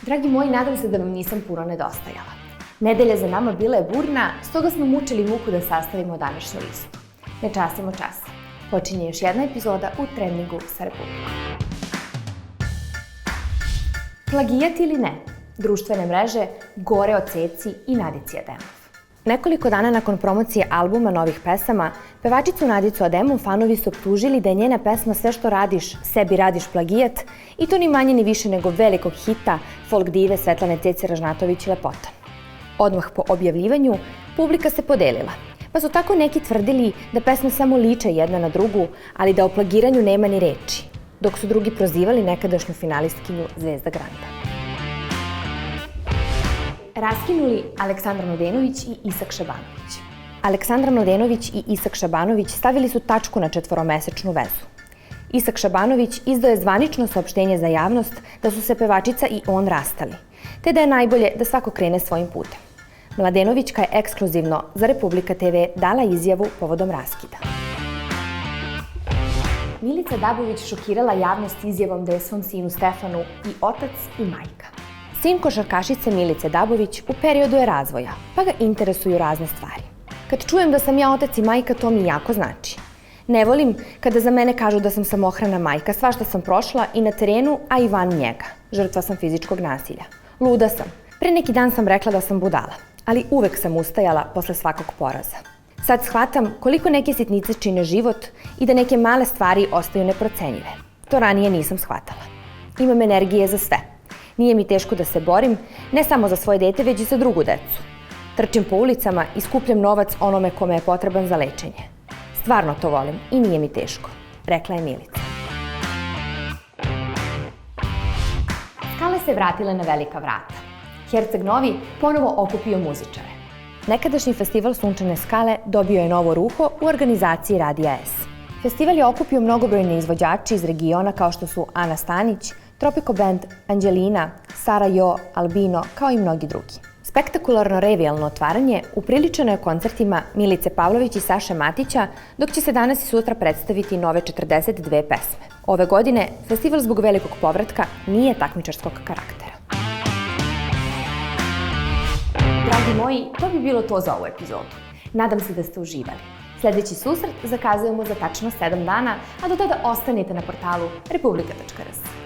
Dragi moji, nadam se da vam nisam puno nedostajala. Nedelja za nama bila je burna, stoga smo mučili muku da sastavimo današnju listu. Ne časimo čas. Počinje još jedna epizoda u Trendingu sa Republikom. Plagijat ili ne? Društvene mreže gore od Ceci i Nadici Ademov. Nekoliko dana nakon promocije albuma novih pesama, pevačicu Nadicu Ademov fanovi su optužili da je njena pesma Sve što radiš, sebi radiš plagijat i to ni manje ni više nego velikog hita folk dive Svetlane Cece Ražnatović Lepota. Odmah po objavljivanju, publika se podelila, pa su tako neki tvrdili da pesme samo liče jedna na drugu, ali da o plagiranju nema ni reči, dok su drugi prozivali nekadašnju finalistkinju Zvezda Granda. Raskinuli Aleksandra Mladenović i Isak Šabanović. Aleksandra Mladenović i Isak Šabanović stavili su tačku na 4-mesečnu vezu. Isak Šabanović izdao je zvanično saopštenje za javnost da su se pevačica i on rastali, te da je najbolje da svako krene svojim putem. Mladenovićka je ekskluzivno za Republika TV dala izjavu povodom raskida. Milica Dabović šokirala javnost izjavom da je svom sinu Stefanu i otac i majka. Sin košarkašice Milice Dabović u periodu je razvoja, pa ga interesuju razne stvari. Kad čujem da sam ja otac i majka, to mi jako znači. Ne volim kada za mene kažu da sam samohrana majka, svašta sam prošla i na terenu, a i van njega. Žrtva sam fizičkog nasilja. Luda sam. Pre neki dan sam rekla da sam budala, ali uvek sam ustajala posle svakog poraza. Sad shvatam koliko neke sitnice čine život i da neke male stvari ostaju neprocenjive. To ranije nisam shvatala. Imam energije za sve. Nije mi teško da se borim, ne samo za svoje dete, već i za drugu decu. Trčim po ulicama i skupljam novac onome kome je potreban za lečenje. Stvarno to volim i nije mi teško, rekla je Milica. Skale se vratile na velika vrata. Herceg Novi ponovo okupio muzičare. Nekadašnji festival Sunčane skale dobio je novo ruho u organizaciji Radija S. Festival je okupio mnogobrojne izvođači iz regiona kao što su Ana Stanić, Tropico Band, Anđelina, Sara Jo, Albino, kao i mnogi drugi. Spektakularno revijalno otvaranje upriličeno je koncertima Milice Pavlović i Saše Matića, dok će se danas i sutra predstaviti nove 42 pesme. Ove godine festival zbog velikog povratka nije takmičarskog karaktera. Dragi moji, to bi bilo to za ovu epizodu. Nadam se da ste uživali. Sljedeći susret zakazujemo za tačno 7 dana, a do tada ostanite na portalu republika.rs.